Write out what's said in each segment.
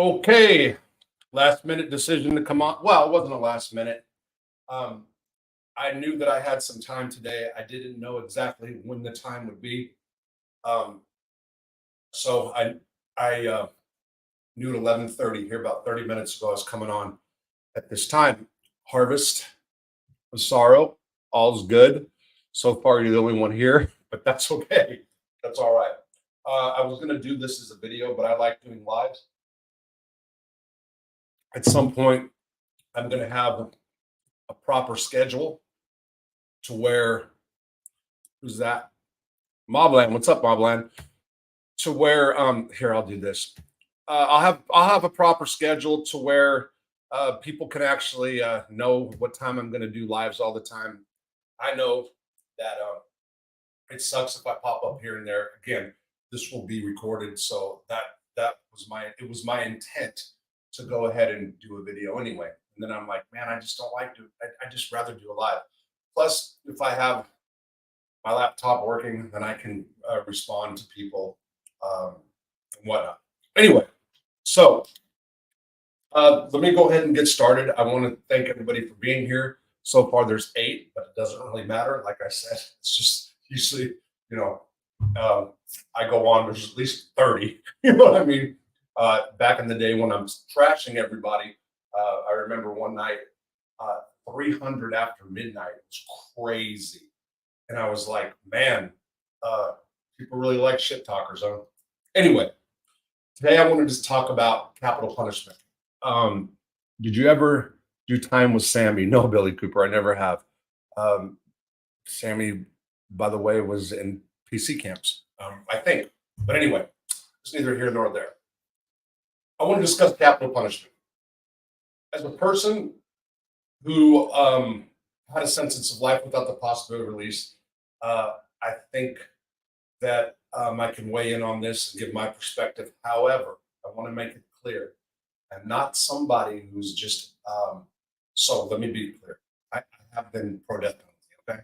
Okay, last minute decision to come on. Well, it wasn't a last minute. Um, I knew that I had some time today. I didn't know exactly when the time would be. Um, so I knew at 11:30 here about 30 minutes ago I was coming on at this time. Harvest of sorrow, all's good. So far, you're the only one here, but that's okay. That's all right. I was going to do this as a video, but I like doing lives. At some point, I'm going to have a proper schedule to where who's that? Mobland, what's up, Mobland? To where here I'll do this. I'll have a proper schedule to where people can actually know what time I'm going to do lives all the time. I know that it sucks if I pop up here and there. Again, this will be recorded, so that was my intent to go ahead and do a video anyway. And then I'm like, man, I just don't like to. I just rather do a live. Plus, if I have my laptop working, then I can respond to people and whatnot. Anyway, so let me go ahead and get started. I want to thank everybody for being here. So far, there's 8, but it doesn't really matter. Like I said, it's just usually, you know, I go on, there's at least 30. You know what I mean? Back in the day when I'm trashing everybody, I remember one night, 300 after midnight. It was crazy. And I was like, man, people really like shit talkers. Huh? Anyway, today I wanted to talk about capital punishment. Did you ever do time with Sammy? No, Billy Cooper, I never have. Sammy, by the way, was in PC camps, I think. But anyway, it's neither here nor there. I want to discuss capital punishment. As a person who had a sentence of life without the possibility of release, I think that I can weigh in on this and give my perspective. However, I want to make it clear I'm not somebody who's just. So let me be clear. I have been pro death penalty. Okay.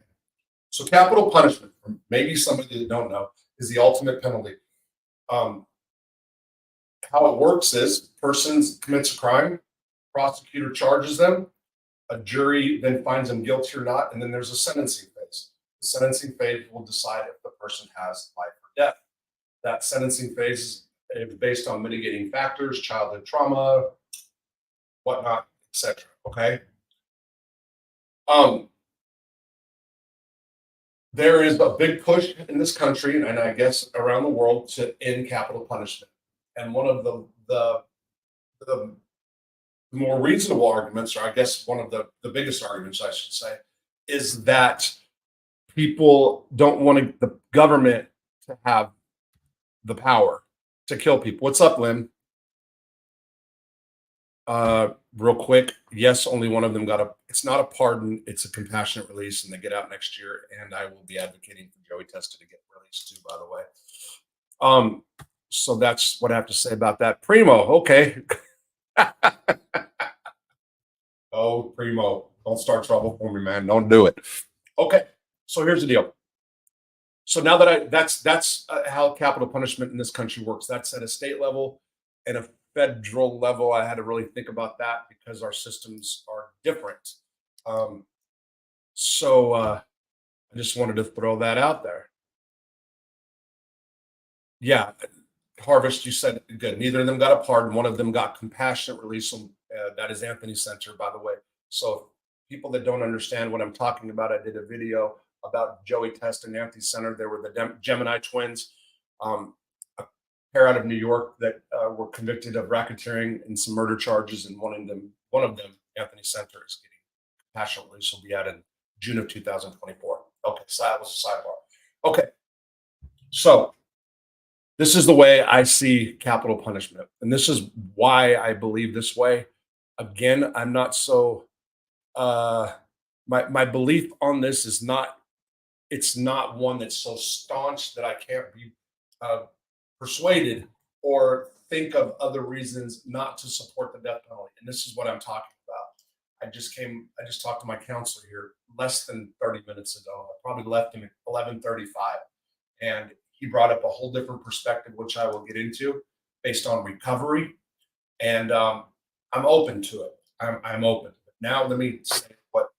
So capital punishment, for maybe somebody that don't know, is the ultimate penalty. How it works is person commits a crime, prosecutor charges them, a jury then finds them guilty or not, and then there's a sentencing phase. The sentencing phase will decide if the person has life or death. That sentencing phase is based on mitigating factors, childhood trauma, whatnot, etc. Okay. There is a big push in this country, and I guess around the world, to end capital punishment. And one of the more reasonable arguments, or I guess one of the biggest arguments, I should say, is that people don't want the government to have the power to kill people. What's up, Lynn? Real quick, yes, only one of them it's not a pardon, it's a compassionate release, and they get out next year. And I will be advocating for Joey Testa to get released too, by the way. So that's what I have to say about that. Primo, okay. Oh, Primo, don't start trouble for me, man. Don't do it. Okay, so here's the deal. So now that that's how capital punishment in this country works. That's at a state level and a federal level. I had to really think about that because our systems are different. So I just wanted to throw that out there. Yeah, Harvest, you said good. Neither of them got a pardon. One of them got compassionate release. That is Anthony Center, by the way. So people that don't understand what I'm talking about, I did a video about Joey Testa and Anthony Center. They were the Gemini twins, a pair out of New York that were convicted of racketeering and some murder charges, and one of them, Anthony Center, is getting compassionate release. Will be out in June of 2024. Okay, so that was a sidebar. Okay, so this is the way I see capital punishment, and this is why I believe this way. Again, I'm not so. My belief on this is not. It's not one that's so staunch that I can't be persuaded or think of other reasons not to support the death penalty. And this is what I'm talking about. I just talked to my counselor here less than 30 minutes ago. I probably left him at 11:35, and he brought up a whole different perspective, which I will get into, based on recovery. And I'm open to it. I'm open. Now let me say what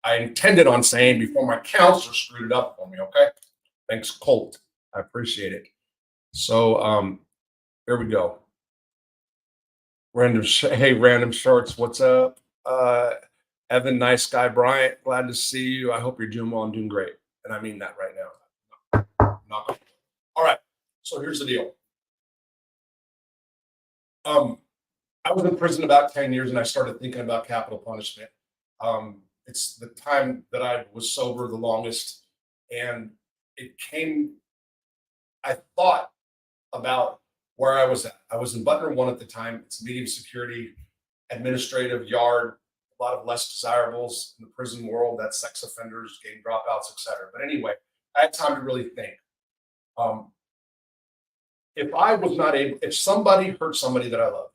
I intended on saying before my counselor screwed it up for me. Okay. Thanks, Colt. I appreciate it. So here we go. Hey, random shorts. What's up? Evan, nice guy. Bryant, glad to see you. I hope you're doing well and doing great. And I mean that right now. All right. So here's the deal. I was in prison about 10 years and I started thinking about capital punishment. It's the time that I was sober the longest. And I thought about where I was at. I was in Butler 1 at the time. It's a medium security administrative yard, a lot of less desirables in the prison world. That's sex offenders, gang dropouts, etc. But anyway, I had time to really think. If I was not able, if somebody hurt somebody that I loved,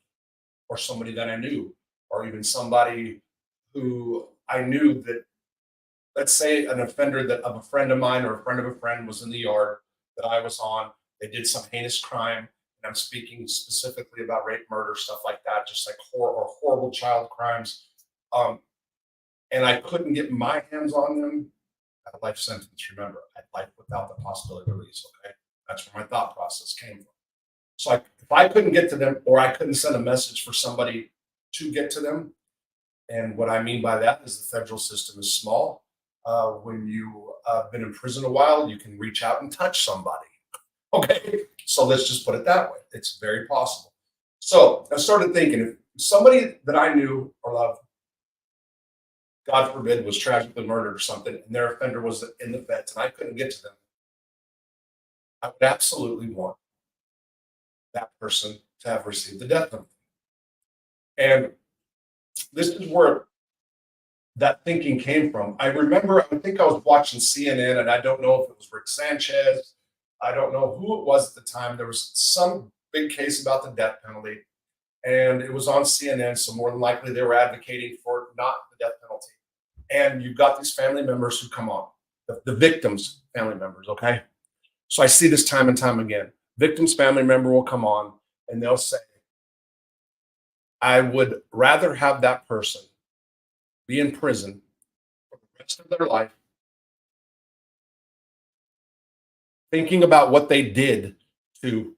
or somebody that I knew, or even somebody who I knew that, let's say an offender that of a friend of mine or a friend of a friend was in the yard that I was on, they did some heinous crime, and I'm speaking specifically about rape, murder, stuff like that, just like horrible child crimes. And I couldn't get my hands on them, I had a life sentence. Remember, I had life without the possibility of release. Okay, that's where my thought process came from. So if I couldn't get to them, or I couldn't send a message for somebody to get to them, and what I mean by that is the federal system is small. When you have been in prison a while, you can reach out and touch somebody. Okay, so let's just put it that way. It's very possible. So I started thinking, if somebody that I knew or loved, God forbid, was tragically murdered or something, and their offender was in the feds, and I couldn't get to them, I would absolutely want that person to have received the death penalty. And this is where that thinking came from. I remember, I think I was watching CNN, and I don't know if it was Rick Sanchez. I don't know who it was at the time. There was some big case about the death penalty, and it was on CNN. So more than likely, they were advocating for not the death penalty. And you've got these family members who come on, the victims' family members. Okay, so I see this time and time again. Victim's family member will come on, and they'll say, "I would rather have that person be in prison for the rest of their life, thinking about what they did to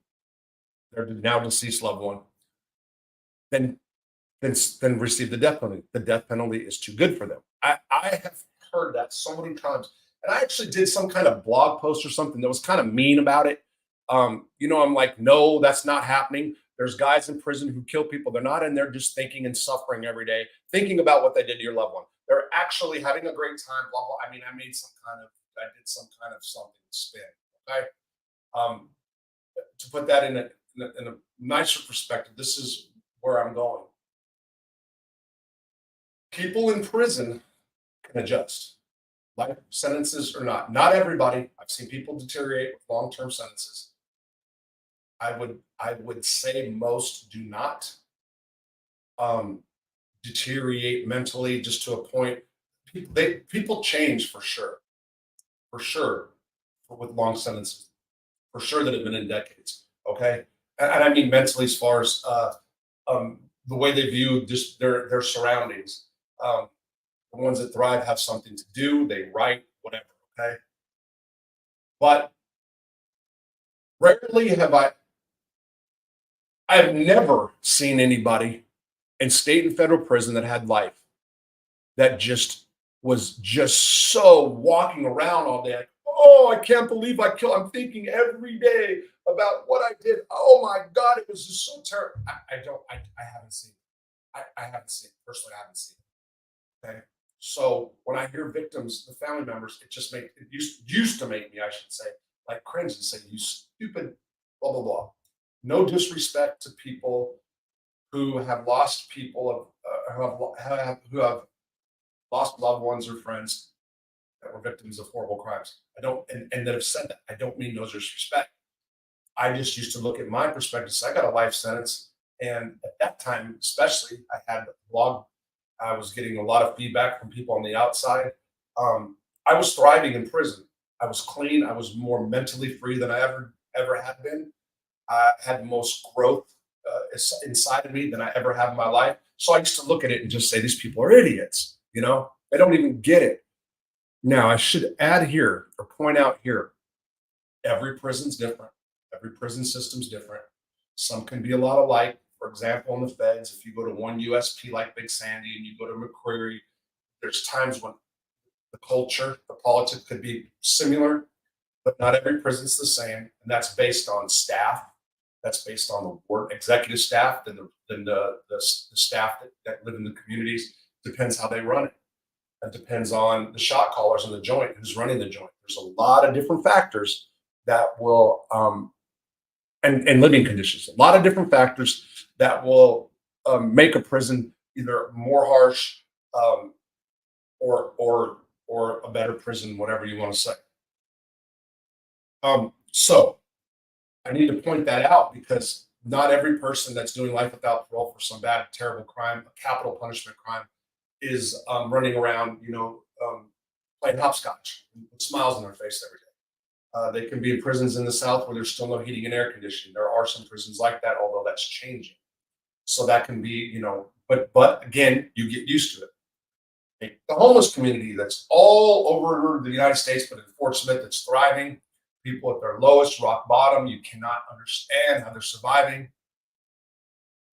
their now deceased loved one, than than receive the death penalty. The death penalty is too good for them." I have heard that so many times. And I actually did some kind of blog post or something that was kind of mean about it. I'm like, no, that's not happening. There's guys in prison who kill people. They're not in there just thinking and suffering every day, thinking about what they did to your loved one. They're actually having a great time, blah, blah. I mean, I did some kind of something spin. Okay. Um, to put that in a nicer perspective, this is where I'm going. People in prison can adjust. Life sentences or not. Not everybody. I've seen people deteriorate with long-term sentences. I would say most do not deteriorate mentally, just to a point. People change for sure, with long sentences, for sure, that have been in decades. Okay, and I mean mentally, as far as the way they view just their surroundings. The ones that thrive have something to do. They write, whatever. Okay, but rarely have I have never seen anybody in state and federal prison that had life that just so walking around all day. Like, oh, I can't believe I killed. I'm thinking every day about what I did. Oh my God, it was just so terrible. I haven't seen it. I haven't seen it. Personally, I haven't seen it. Okay. So when I hear victims, the family members, it used to make me, I should say, like cringe and say, "You stupid, blah blah blah." No disrespect to people who have lost people who have lost loved ones or friends that were victims of horrible crimes. I don't, and that have said that. I don't mean no disrespect. I just used to look at my perspective. So I got a life sentence, and at that time, especially, I had a blog. I was getting a lot of feedback from people on the outside. I was thriving in prison. I was clean. I was more mentally free than I ever had been. I had the most growth inside of me than I ever have in my life. So I used to look at it and just say, these people are idiots. They don't even get it. Now, I should add here or point out here, every prison's different. Every prison system's different. Some can be a lot alike. For example, in the feds, if you go to one USP like Big Sandy and you go to McCreary, there's times when the culture, the politics could be similar, but not every prison's the same. And that's based on staff. That's based on the work executive staff and the staff that live in the communities. Depends how they run it. It depends on the shot callers in the joint, who's running the joint. There's a lot of different factors that will, and living conditions, a lot of different factors that will make a prison either more harsh or a better prison, whatever you want to say. So I need to point that out because not every person that's doing life without parole for some bad, terrible crime, a capital punishment crime, is running around, playing hopscotch with smiles on their face every day. They can be in prisons in the South where there's still no heating and air conditioning. There are some prisons like that, although that's changing. So that can be, but again, you get used to it. The homeless community that's all over the United States, but in Fort Smith, it's thriving. People at their lowest, rock bottom, you cannot understand how they're surviving.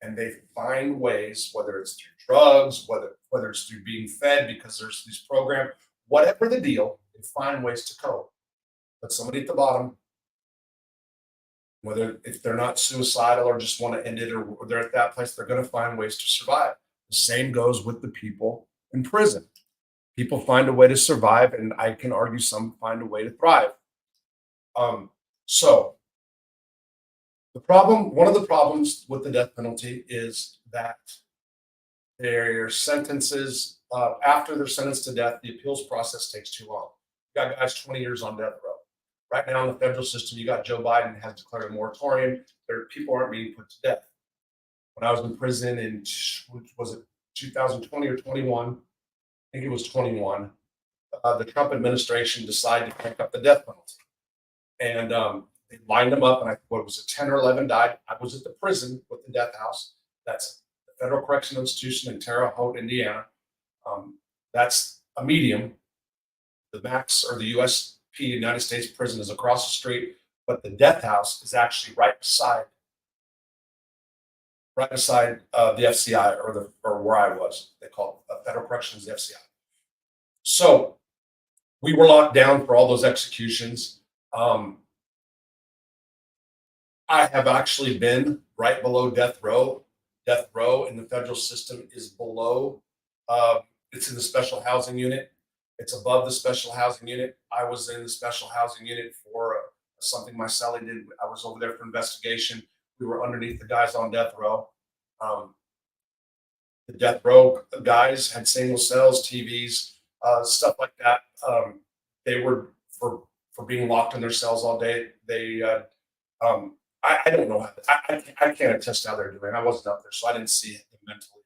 And they find ways, whether it's through drugs, whether it's through being fed because there's these programs, whatever the deal, they find ways to cope. But somebody at the bottom, whether if they're not suicidal or just want to end it or they're at that place, they're going to find ways to survive. The same goes with the people in prison. People find a way to survive, and I can argue some find a way to thrive. So one of the problems with the death penalty is that their sentences, after they're sentenced to death, the appeals process takes too long. You got guys 20 years on death row. Right now in the federal system, you got Joe Biden has declared a moratorium. People aren't being put to death. When I was in prison in, was it 2020 or 21? I think it was 21. The Trump administration decided to crank up the death penalty. And they lined them up, and what was it, 10 or 11 died. I was at the prison with the death house. That's the Federal Correctional Institution in Terre Haute, Indiana. That's a medium. The max or the USP, United States prison, is across the street, but the death house is actually right beside the FCI or where I was. They call it Federal Corrections, the FCI. So we were locked down for all those executions. I have actually been right below death row. Death row in the federal system is below. It's in the special housing unit. It's above the special housing unit. I was in the special housing unit for something my cellie did. I was over there for investigation. We were underneath the guys on death row. The death row guys had single cells, TVs, stuff like that. They were for being locked in their cells all day. I don't know. I can't attest how they're doing. I wasn't up there, so I didn't see it mentally.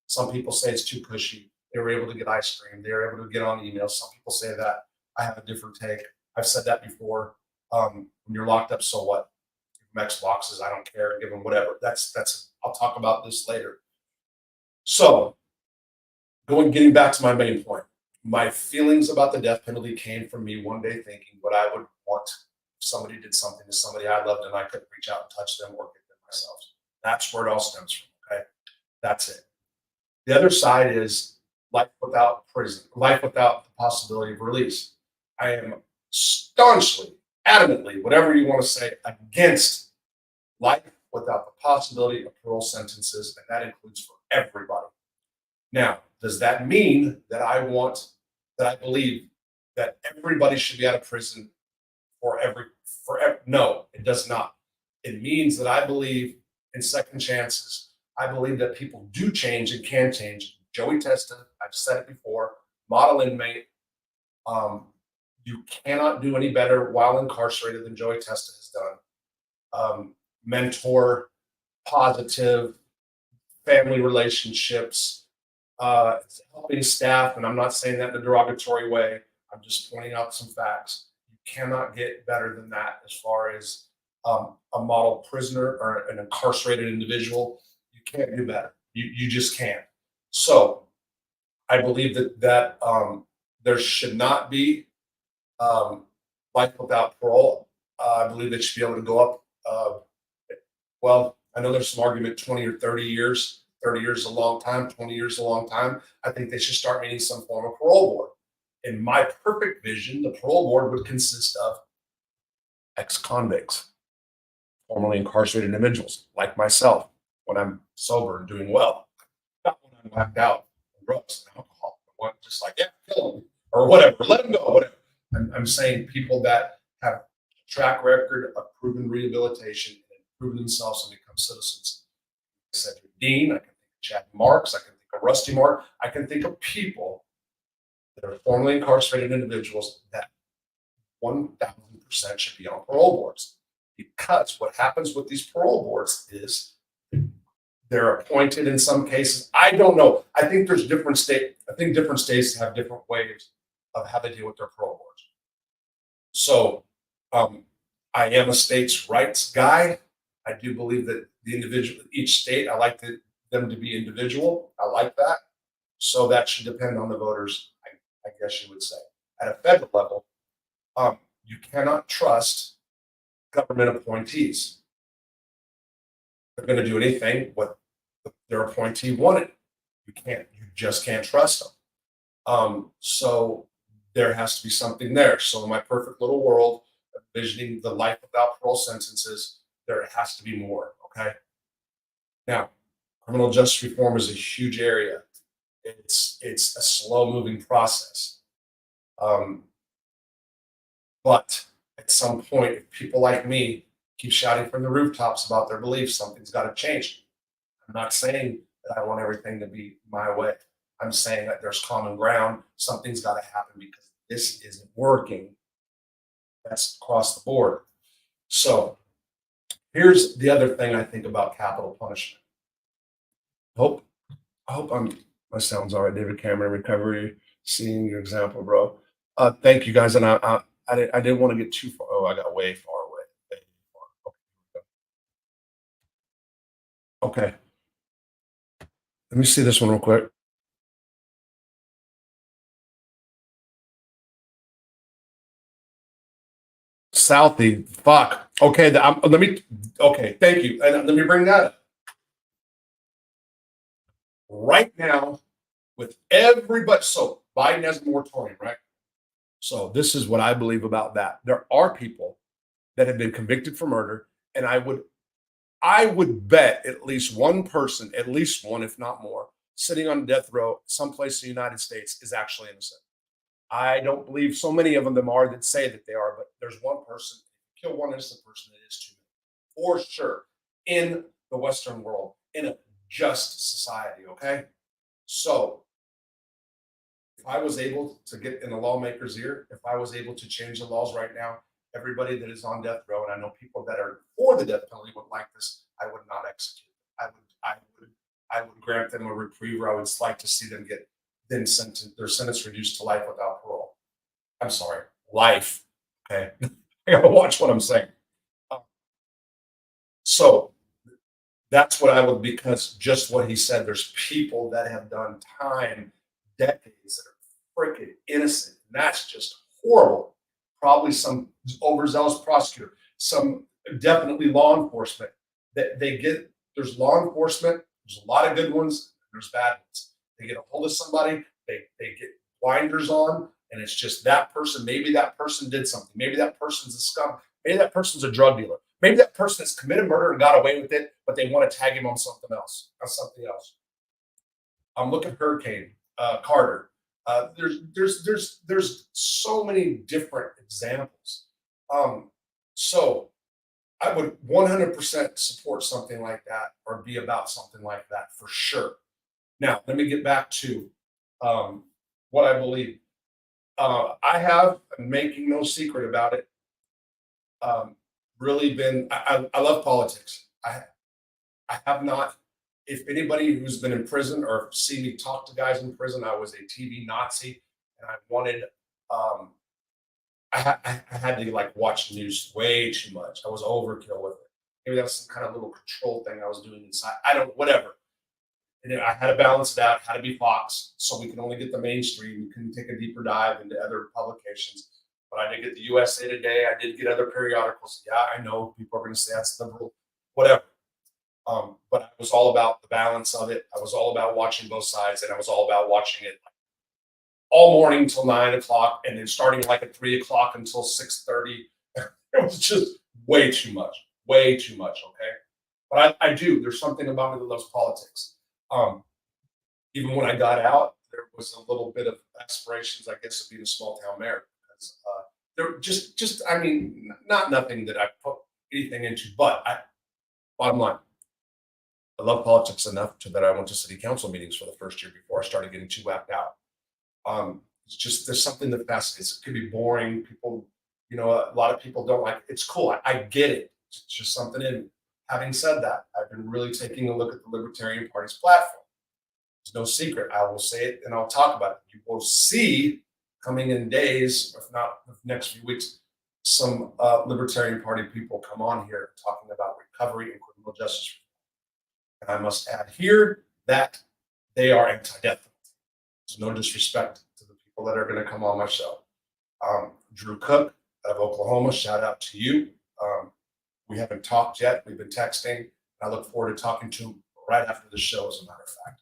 Some people say it's too cushy. They were able to get ice cream. They were able to get on emails. Some people say that. I have a different take. I've said that before. When you're locked up, so what? Give them X boxes. I don't care. Give them whatever. I'll talk about this later. So, getting back to my main point. My feelings about the death penalty came from me one day thinking what I would want if somebody did something to somebody I loved and I couldn't reach out and touch them or get them myself. That's where it all stems from. Okay, that's it. The other side is life without prison, life without the possibility of release. I am staunchly, adamantly, whatever you want to say, against life without the possibility of parole sentences, and that includes for everybody. Now, does that mean that I believe that everybody should be out of prison forever? No, it does not. It means that I believe in second chances. I believe that people do change and can change. Joey Testa, I've said it before, model inmate. You cannot do any better while incarcerated than Joey Testa has done. Mentor, positive, family relationships, helping staff, and I'm not saying that in a derogatory way. I'm just pointing out some facts. You cannot get better than that as far as a model prisoner or an incarcerated individual. You can't do better. You just can't. So I believe that there should not be life without parole. I believe they should be able to go up. Well, I know there's some argument 20 or 30 years. 30 years is a long time, 20 years is a long time. I think they should start meeting some form of parole board. In my perfect vision, the parole board would consist of ex-convicts, formerly incarcerated individuals like myself when I'm sober and doing well, not when I'm whacked out on drugs and alcohol. I want just like, yeah, kill them or whatever, let them go, whatever. I'm saying people that have a track record of proven rehabilitation and proven themselves and become citizens. Cedric Dean, I can think of Chad Marks, I can think of Rusty Mark, I can think of people that are formerly incarcerated individuals that 1000% should be on parole boards. Because what happens with these parole boards is they're appointed in some cases. I don't know. I think there's different states. I think different states have different ways of how they deal with their parole boards. So I am a states' rights guy. I do believe that the individual, each state, I like them to be individual. I like that. So that should depend on the voters, I guess you would say. At a federal level, you cannot trust government appointees. They're going to do anything what their appointee wanted. You just can't trust them. So there has to be something there. So in my perfect little world, envisioning the life without parole sentences, there has to be more. Okay. Now, criminal justice reform is a huge area. It's a slow moving process. But at some point, if people like me keep shouting from the rooftops about their beliefs, something's got to change. I'm not saying that I want everything to be my way. I'm saying that there's common ground. Something's got to happen because this isn't working. That's across the board. So here's the other thing I think about capital punishment. I hope my sound's all right. David Cameron, recovery, seeing your example, bro. Thank you guys, and I didn't want to get too far. Oh, I got way far away. Way far. Okay. Let me see this one real quick. Southie, fuck. Okay, let me. Okay, thank you, and let me bring that up. Right now, with everybody, so Biden has a moratorium, right? So this is what I believe about that. There are people that have been convicted for murder, and I would bet at least one person, at least one, if not more, sitting on death row someplace in the United States is actually innocent. I don't believe so many of them are that say that they are, but there's one person, kill one innocent person, it is too many, for sure, in the Western world, in a just society, okay? So if I was able to get in the lawmaker's ear, if I was able to change the laws right now, everybody that is on death row, and I know people that are for the death penalty would like this, I would not execute. I would grant them a reprieve, or I would like to see them get then their sentence reduced to life without parole. I'm sorry, life. Okay, I gotta watch what I'm saying. So that's what I would, because just what he said, there's people that have done time, decades, that are freaking innocent. And that's just horrible. Probably some overzealous prosecutor, some definitely law enforcement that they get. There's law enforcement, there's a lot of good ones, there's bad ones. They get a hold of somebody, they get blinders on, and it's just that person. Maybe that person did something. Maybe that person's a scum. Maybe that person's a drug dealer. Maybe that person has committed murder and got away with it, but they want to tag him on something else. I'm looking at Hurricane Carter. There's so many different examples. So I would 100% support something like that, or be about something like that for sure. Now, let me get back to what I believe. I have, making no secret about it, really been. I love politics. I have not. If anybody who's been in prison or seen me talk to guys in prison, I was a TV Nazi, and I wanted. I had to like watch the news way too much. I was overkill with it. Maybe that was some kind of little control thing I was doing inside. I don't, whatever. And then I had to balance it out, had to be Fox, so we can only get the mainstream. We couldn't take a deeper dive into other publications. But I did get the USA Today. I did get other periodicals. Yeah, I know people are going to say that's liberal, whatever. But I was all about the balance of it. I was all about watching both sides, and I was all about watching it all morning until 9 o'clock, and then starting like at 3 o'clock until 6:30. It was just way too much, way too much. Okay, but I do. There's something about me that loves politics. Um, Even when I got out, there was a little bit of aspirations, I guess, of being a small town mayor. Because there just I mean, not nothing that I put anything into, but bottom line, I love politics enough to that I went to city council meetings for the first year before I started getting too whacked out. It's just there's something that fascinates. It could be boring. People, a lot of people don't like it. It's cool. I get it. It's just something in me. Having said that, I've been really taking a look at the Libertarian Party's platform. It's no secret. I will say it and I'll talk about it. You will see coming in days, if not the next few weeks, some Libertarian Party people come on here talking about recovery and criminal justice. And I must add here that they are anti-death penalty. There's no disrespect to the people that are going to come on my show. Drew Cook out of Oklahoma, shout out to you. We haven't talked yet. We've been texting. I look forward to talking to him right after the show, as a matter of fact.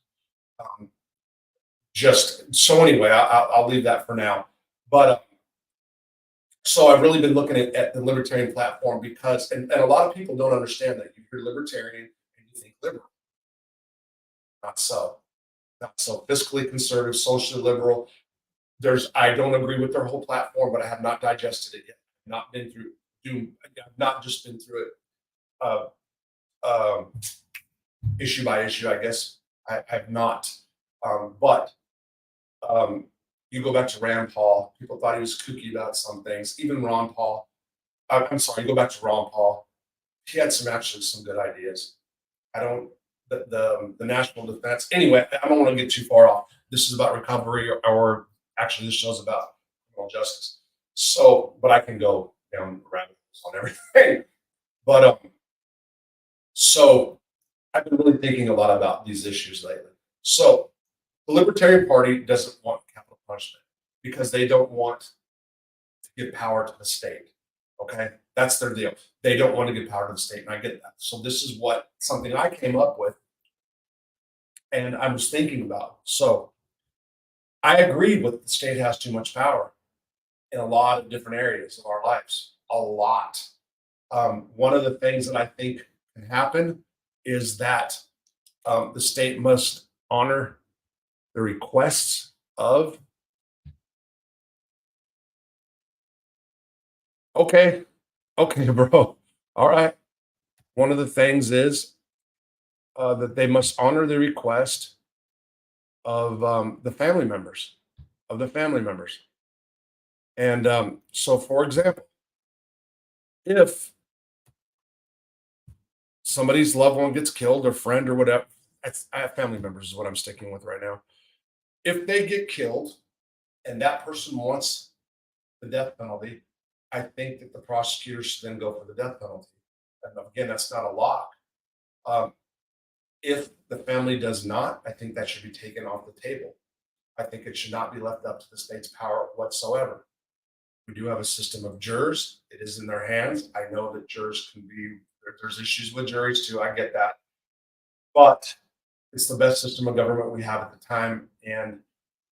Just so anyway, I'll leave that for now. But so I've really been looking at the libertarian platform because, and a lot of people don't understand that you hear libertarian and you think liberal. Not so. Not so. Fiscally conservative, socially liberal. I don't agree with their whole platform, but I have not digested it yet. Not been through. I've not just been through it issue by issue. I guess I've not. But you go back to Rand Paul. People thought he was kooky about some things. Even Ron Paul. I'm sorry. You go back to Ron Paul. He had some good ideas. I don't. The national defense. Anyway, I don't want to get too far off. This is about recovery, or actually, this show's about criminal justice. So, but I can go down rabbit holes on everything. But so I've been really thinking a lot about these issues lately. So the Libertarian Party doesn't want capital punishment because they don't want to give power to the state. Okay, that's their deal. They don't want to give power to the state, and I get that. So this is something I came up with, and I was thinking about. So I agree with the state has too much power in a lot of different areas of our lives. A lot. One of the things that I think can happen is that the state must honor the requests of. Okay, bro. All right. One of the things is that they must honor the request of the family members, And so, for example, if somebody's loved one gets killed, or friend, or whatever, I have family members is what I'm sticking with right now. If they get killed and that person wants the death penalty, I think that the prosecutor should then go for the death penalty. And again, that's not a lock. If the family does not, I think that should be taken off the table. I think it should not be left up to the state's power whatsoever. We do have a system of jurors. It is in their hands. I know that jurors there's issues with juries too. I get that. But it's the best system of government we have at the time. And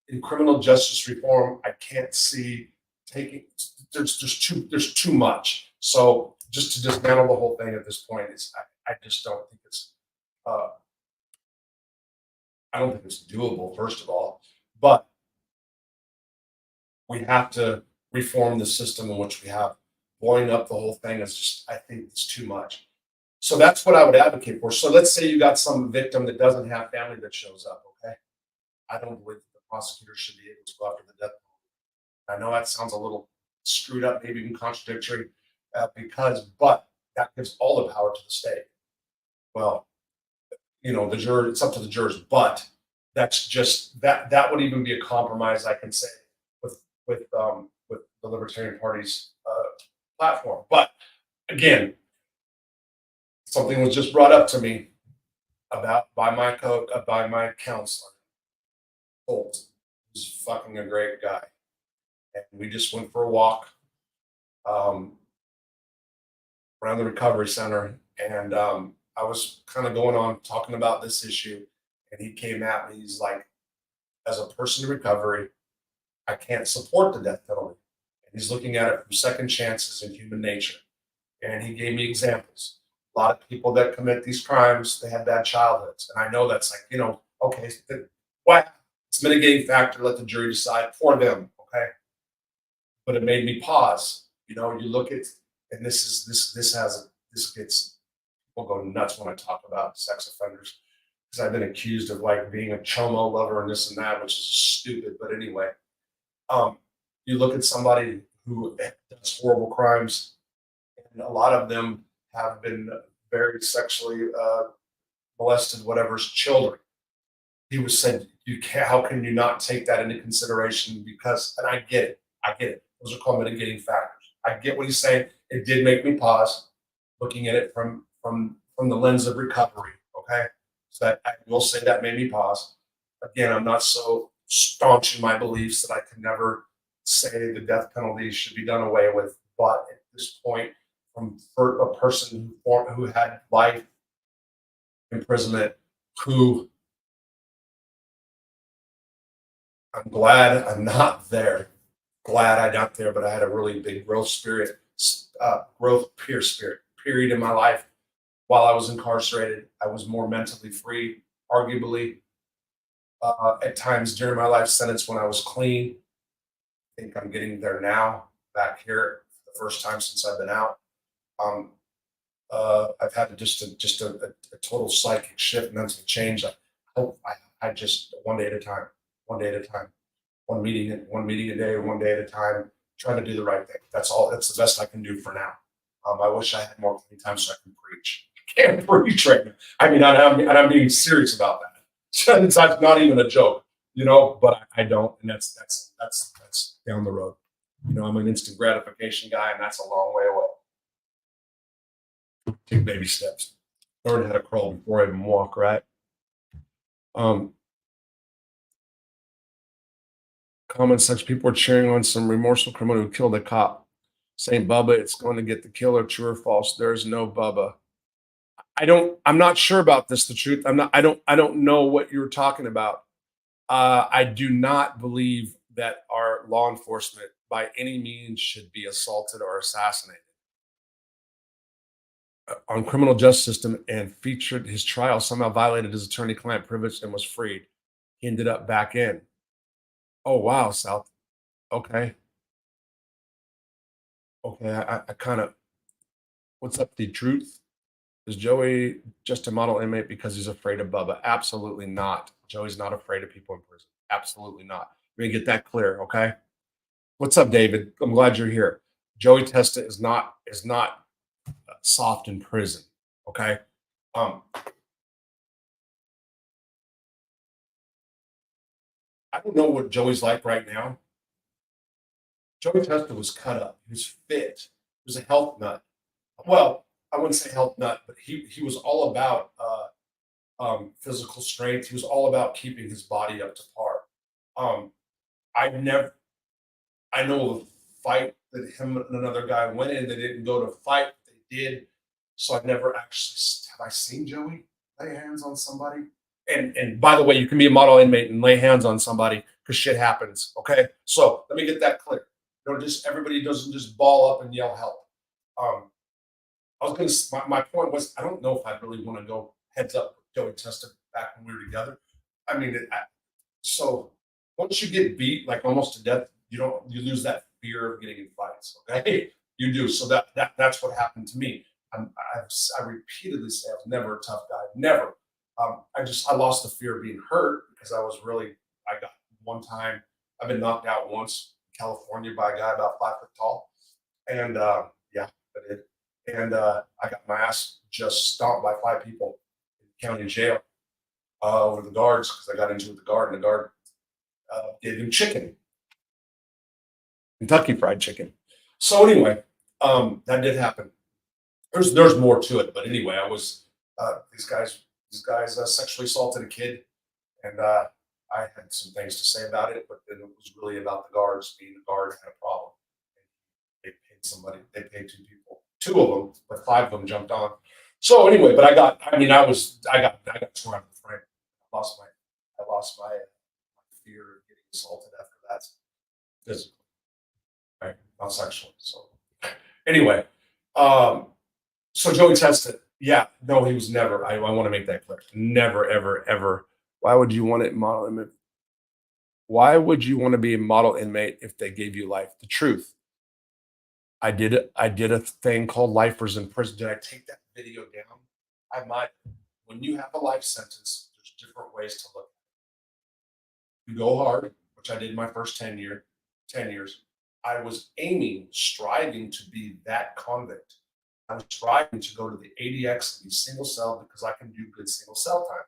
in criminal justice reform, I can't see there's too much. So just to dismantle the whole thing at this point, I just don't think it's I don't think it's doable, first of all, but we have to reform the system in which we have. Blowing up the whole thing is just, I think it's too much. So that's what I would advocate for. So let's say you got some victim that doesn't have family that shows up, okay? I don't believe that the prosecutor should be able to go after the death penalty. I know that sounds a little screwed up, maybe even contradictory, but that gives all the power to the state. Well, the juror, it's up to the jurors, but that's just that would even be a compromise, I can say, with the Libertarian Party's platform. But again, something was just brought up to me about by my counselor, Holt, who's fucking a great guy, and we just went for a walk um, around the recovery center, and I was kind of going on talking about this issue, and he came at me. He's like, as a person in recovery, I can't support the death penalty. And he's looking at it from second chances in human nature. And he gave me examples. A lot of people that commit these crimes, they have bad childhoods. And I know that's like, okay, why? It's a mitigating factor. Let the jury decide for them. Okay. But it made me pause. You look at, and this gets people go nuts when I talk about sex offenders because I've been accused of like being a chomo lover and this and that, which is stupid. But anyway, you look at somebody who does horrible crimes, and a lot of them have been very sexually molested, whatever's children. He was said, how can you not take that into consideration? Because, and I get it. Those are called mitigating factors. I get what he's saying. It did make me pause, looking at it from the lens of recovery. Okay, so that I will say that made me pause. Again, I'm not so staunch in my beliefs that I can never say the death penalty should be done away with. But at this point, for a person who had life imprisonment, who I'm glad I'm not there. Glad I'm not there, but I had a really big growth peer spirit period in my life. While I was incarcerated, I was more mentally free, arguably, at times during my life sentence when I was clean. I think I'm getting there now, back here for the first time since I've been out. Um, I've had a total psychic shift, mental change. I hope I just one day at a time, one day at a time, one meeting a day, one day at a time, trying to do the right thing. That's all. That's the best I can do for now. I wish I had more clean time so I can preach. I can't preach right now. I mean, and I'm being serious about that. It's not even a joke, But I don't, and that's down the road. I'm an instant gratification guy, and that's a long way away. Take baby steps. Learn how to crawl before I even walk, right? Comment section, people are cheering on some remorseful criminal who killed a cop, saying Bubba, it's going to get the killer. True or false? There's no Bubba. I'm not sure about this. The truth, I don't know what you're talking about. I do not believe that our law enforcement by any means should be assaulted or assassinated. On criminal justice system and featured his trial, somehow violated his attorney-client privilege and was freed. He ended up back in. Oh wow, South. Okay. Okay. I kind of. What's up? The truth is Joey just a model inmate because he's afraid of Bubba? Absolutely not. Joey's not afraid of people in prison. Absolutely not. Let me get that clear. Okay. What's up, David? I'm glad you're here. Joey Testa is not soft in prison. Okay. Um, I don't know what Joey's like right now. Joey Testa was cut up. He was fit. He was a health nut. Well, I wouldn't say health nut, but he was all about physical strength. He was all about keeping his body up to par. Um, I never, I know the fight that him and another guy went in. They didn't go to fight. They did. So I never actually have I seen Joey lay hands on somebody. And by the way, you can be a model inmate and lay hands on somebody because shit happens. Okay, so let me get that clear. Just everybody doesn't just ball up and yell help. Um, I was gonna. My point was, I don't know if I really want to go heads up with Joey Testa back when we were together. I mean, so once you get beat like almost to death, you lose that fear of getting in fights. Okay, you do. So that's what happened to me. I repeatedly say I was never a tough guy. Never. I lost the fear of being hurt because I got one time. I've been knocked out once in California by a guy about 5 foot tall, and yeah, I did. And I got my ass just stomped by 5 people in the county jail over the guards because I got into it with the guard, and the guard gave him chicken. Kentucky Fried Chicken. So anyway, that did happen. There's more to it, but anyway, I was these guys sexually assaulted a kid, and I had some things to say about it, but then it was really about the guards. Being the guard had a problem. They paid somebody. They paid two people, two of them, but five of them jumped on. So anyway, but I got. I mean, I got torn out of the frame. I lost my fear of getting assaulted after that, physically, right? Not sexually. So anyway, um, so Joey tested. Yeah, no, he was never. I want to make that clear. Never, ever, ever. Why would you want it model inmate? Why would you want to be a model inmate if they gave you life? The truth. I did a thing called Lifers in Prison. Did I take that video down? I might. When you have a life sentence, there's different ways to look. You go hard, which I did my first 10 years. I was aiming, striving to be that convict. I was striving to go to the ADX and be single cell because I can do good single cell time.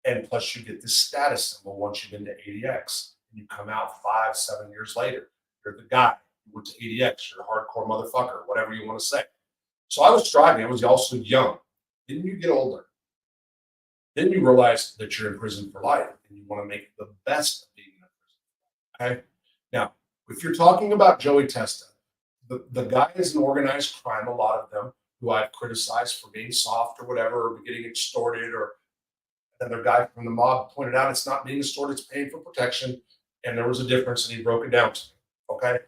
And plus, you get this status symbol once you've been to ADX. And you come out 5, 7 years later. You're the guy. You went to ADX. You're a hardcore motherfucker, whatever you want to say. So I was striving. I was also young. Then you get older. Then you realize that you're in prison for life and you want to make the best of being in prison. Okay. Now, if you're talking about Joey Testa, the guy is an organized crime, a lot of them, who I've criticized for being soft or whatever, or getting extorted, or another guy from the mob pointed out it's not being extorted, it's paying for protection. And there was a difference, and he broke it down to me. Okay.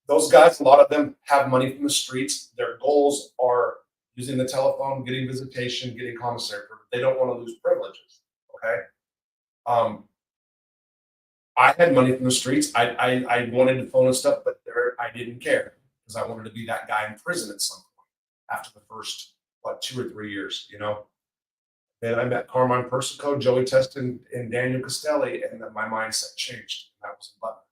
Those guys, a lot of them have money from the streets. Their goals are using the telephone, getting visitation, getting commissary. They don't want to lose privileges. Okay. Um, I had money from the streets. I wanted to phone and stuff, but I didn't care because I wanted to be that guy in prison at some point after the first, 2 or 3 years, Then I met Carmine Persico, Joey Teston, and Daniel Castelli, and then my mindset changed. That was the button.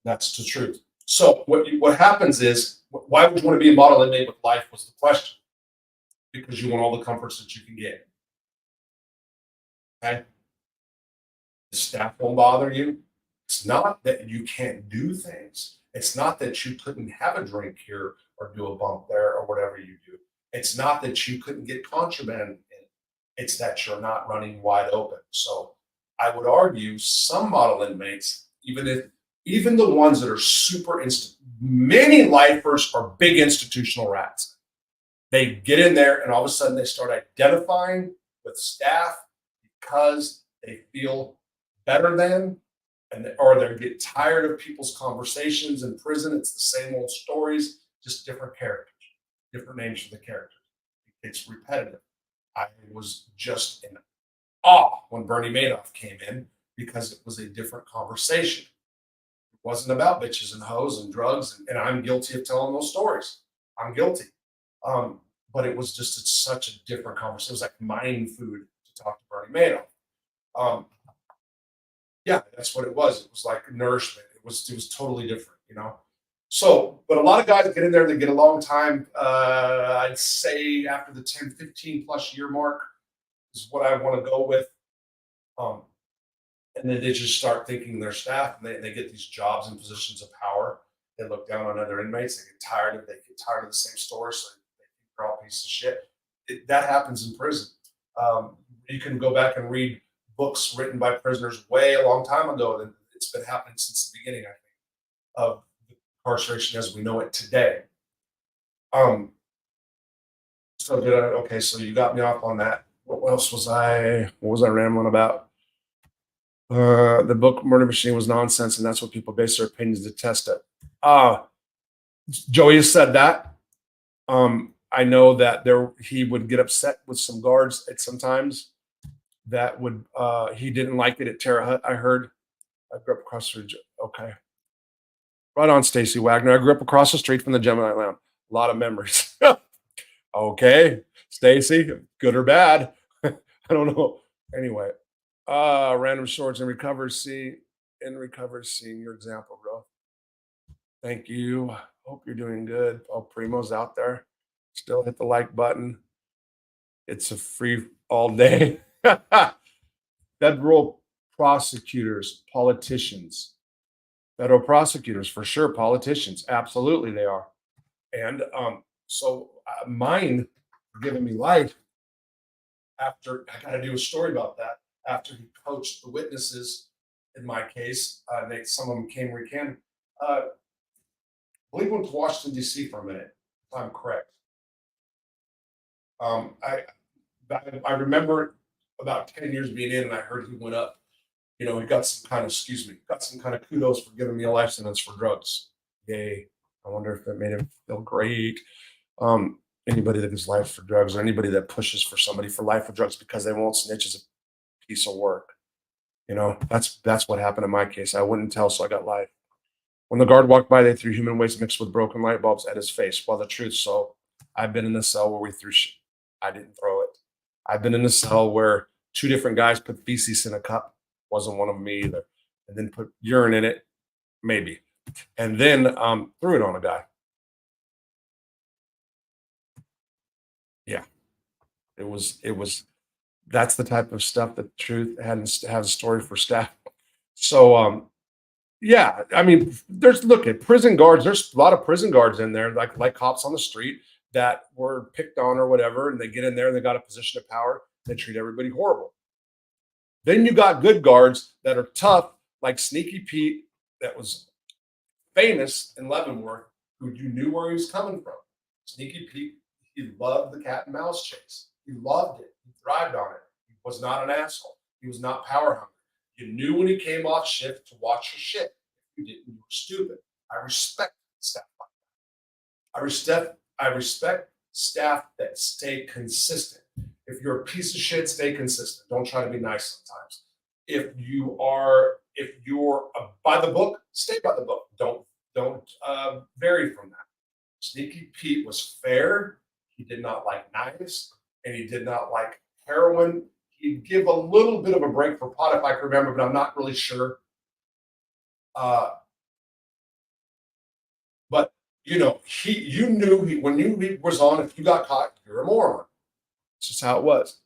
That's the truth. So what happens is, why would you want to be a model inmate with life was the question. Because you want all the comforts that you can get. Okay? The staff won't bother you. It's not that you can't do things. It's not that you couldn't have a drink here or do a bump there or whatever you do. It's not that you couldn't get contraband in. It's that you're not running wide open. So I would argue some model inmates, even the ones that are many lifers are big institutional rats. They get in there and all of a sudden they start identifying with staff because they feel better than, or they get tired of people's conversations in prison. It's the same old stories, just different characters, different names for the characters. It's repetitive. I was just in awe when Bernie Madoff came in because it was a different conversation. It wasn't about bitches and hoes and drugs, and I'm guilty of telling those stories. I'm guilty. But it was just such a different conversation. It was like mind food to talk to Bernie Madoff. Yeah, that's what it was. It was like nourishment. It was totally different. So, but a lot of guys get in there, they get a long time. I'd say after the 10, 15 plus year mark is what I want to go with. And then they just start thinking their staff, and they get these jobs and positions of power. They look down on other inmates. They get tired of the same story, so they think they're all pieces of shit. That happens in prison. You can go back and read books written by prisoners way a long time ago. And it's been happening since the beginning, I think, of incarceration as we know it today. So okay, so you got me off on that. What else was I rambling about? The book Murder Machine was nonsense, and that's what people base their opinions to test it. Joey has said that. I know that he would get upset with some guards at sometimes that would he didn't like it at Terre Haute. I heard. I grew up across the street. Okay. Right on, Stacy Wagner. I grew up across the street from the Gemini Lounge. A lot of memories. Okay, Stacy, good or bad? I don't know. Anyway, random shorts and recovery. Seeing your example, bro. Thank you. Hope you're doing good. Oh, Primo's out there. Still hit the like button. It's a free all day. Federal prosecutors, politicians, Federal prosecutors, for sure. Politicians, absolutely, they are. And so mine giving me life after I got to do a story about that after he coached the witnesses in my case. Some of them came recant. I believe went to Washington D.C. for a minute, if I'm correct. Um, I I remember about 10 years being in, and I heard he went up. You know, he got some kind of, excuse me, got some kind of kudos for giving me a life sentence for drugs. Yay! I wonder if that made him feel great. Anybody that gives life for drugs, or anybody that pushes for somebody for life for drugs because they won't snitch, is a piece of work. You know, that's what happened in my case. I wouldn't tell, so I got life. When the guard walked by, they threw human waste mixed with broken light bulbs at his face. Well, the truth, so I've been in a cell where we threw shit. I didn't throw it. I've been in a cell where two different guys put feces in a cup. Wasn't one of them either. And then put urine in it, maybe. And then threw it on a guy. Yeah, it was that's the type of stuff that Truth has a story for staff. So yeah, I mean, there's look at prison guards. There's a lot of prison guards in there, like cops on the street that were picked on or whatever, and they get in there and they got a position of power. They treat everybody horrible. Then you got good guards that are tough, like Sneaky Pete, that was famous in Leavenworth, who you knew where he was coming from. Sneaky Pete, he loved the cat and mouse chase. He loved it. He thrived on it. He was not an asshole. He was not power hungry. You knew when he came off shift to watch your shit. If you didn't, you were stupid. I respect staff like that. I respect staff that stay consistent. If you're a piece of shit, stay consistent. Don't try to be nice sometimes. If you're by the book, stay by the book. Don't vary from that. Sneaky Pete was fair. He did not like knives, and he did not like heroin. He'd give a little bit of a break for pot if I can remember, but I'm not really sure. Uh, but you knew when he was on. If you got caught, you're a moron. It's just how it was.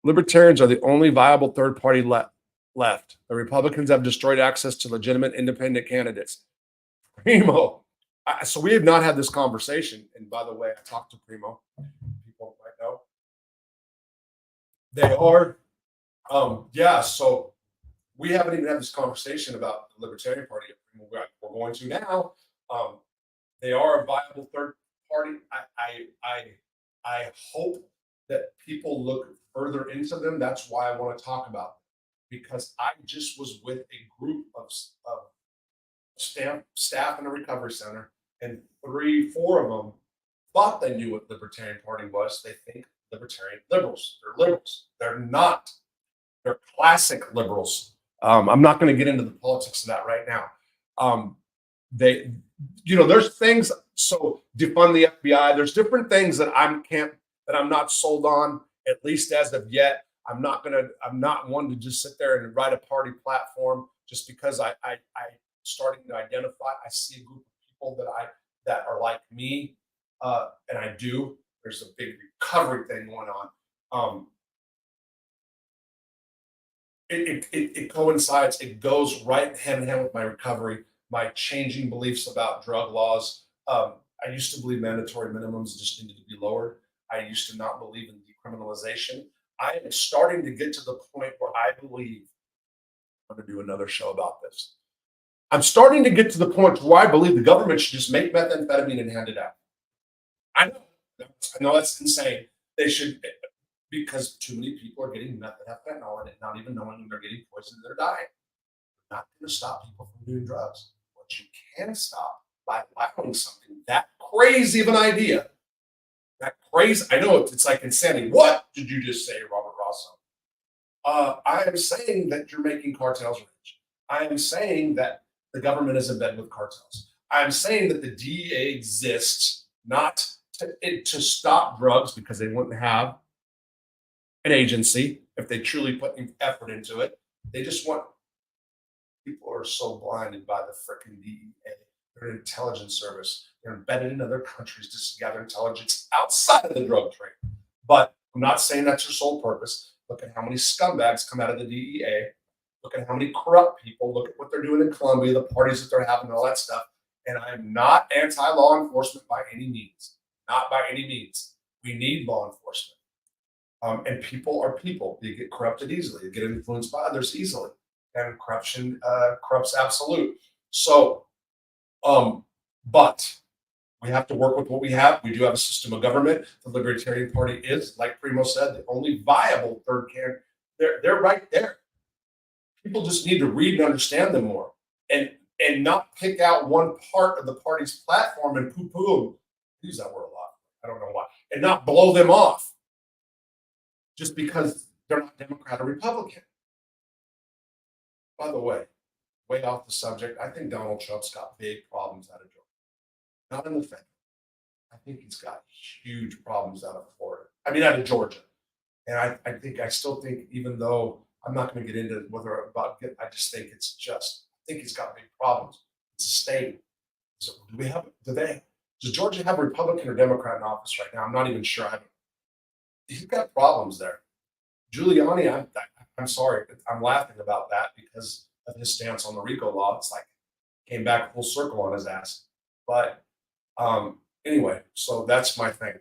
Libertarians are the only viable third party left. The Republicans have destroyed access to legitimate independent candidates. Primo. So we have not had this conversation. And by the way, I talked to Primo. People might know. They are, yeah. So we haven't even had this conversation about the Libertarian Party. We're going to now. They are a viable third party. I hope that people look further into them. That's why I want to talk about them, because I just was with a group of staff in a recovery center, and 3, 4 of them thought they knew what Libertarian Party was. They think libertarian liberals. They're liberals. They're not. They're classic liberals. I'm not going to get into the politics of that right now. They, there's things. So defund the FBI. There's different things that I'm not sold on, at least as of yet. I'm not one to just sit there and write a party platform just because I starting to identify. I see a group of people that are like me, and I do. There's a big recovery thing going on. It coincides. It goes right hand in hand with my recovery, my changing beliefs about drug laws. I used to believe mandatory minimums just needed to be lowered. I used to not believe in decriminalization. I am starting to get to the point where I believe I'm going to do another show about this. I'm starting to get to the point where I believe the government should just make methamphetamine and hand it out. I know that's insane. They should, because too many people are getting fentanyl in it, not even knowing they're getting poisoned, they're dying. Not going to stop people from doing drugs. What you can stop by allowing something that crazy of an idea, that crazy, I know it's like insanity. What did you just say, Robert Rosso? I am saying that you're making cartels rich. I am saying that the government is in bed with cartels. I'm saying that the DEA exists not to stop drugs, because they wouldn't have an agency if they truly put effort into it. They just want, people are so blinded by the freaking DEA. They're an intelligence service. They're embedded in other countries to gather intelligence outside of the drug trade. But I'm not saying that's your sole purpose. Look at how many scumbags come out of the DEA. Look at how many corrupt people. Look at what they're doing in Colombia, the parties that they're having, all that stuff. And I'm not anti-law enforcement by any means. Not by any means. We need law enforcement. And people are people. You get corrupted easily. You get influenced by others easily. And corruption corrupts absolute. So, but we have to work with what we have. We do have a system of government. The Libertarian Party is, like Primo said, the only viable third candidate. They're right there. People just need to read and understand them more, and not pick out one part of the party's platform and poo-poo them. Use that word a lot. I don't know why, and not blow them off just because they're not Democrat or Republican. By the way off the subject, I think Donald Trump's got big problems out of Georgia. Not in the Fed. I think he's got huge problems out of Florida. I mean, out of Georgia. And I still think, even though I'm not going to get into whether about get, I just think I think he's got big problems. It's a state. So does Georgia have a Republican or Democrat in office right now? I'm not even sure. He's got problems there. Giuliani, I'm sorry, I'm laughing about that because of his stance on the RICO law. It's like came back full circle on his ass. But anyway, so that's my thing.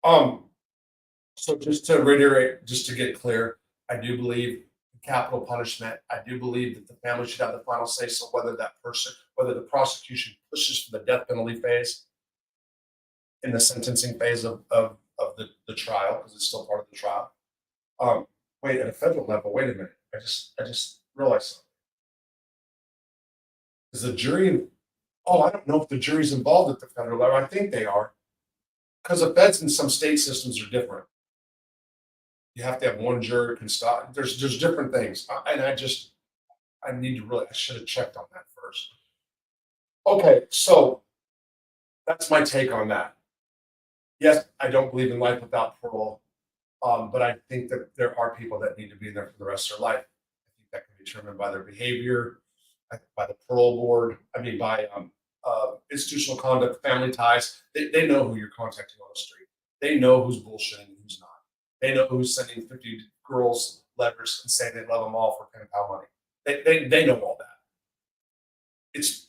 So just to reiterate, just to get clear, I do believe capital punishment. I do believe that the family should have the final say. So whether the prosecution pushes for the death penalty phase in the sentencing phase of the trial, because it's still part of the trial. Wait, at a federal level, wait a minute. I just realized something. Is the jury? Oh, I don't know if the jury's involved at the federal level. I think they are, because the feds in some state systems are different. You have to have one juror can stop. There's different things, and I should have checked on that first. Okay, so that's my take on that. Yes, I don't believe in life without parole, but I think that there are people that need to be in there for the rest of their life. I think that can be determined by their behavior, by the parole board. I mean, by institutional conduct, family ties. They know who you're contacting on the street. They know who's bullshitting and who's not. They know who's sending 50 girls letters and saying they love them all for pen-pal money. They know all that. It's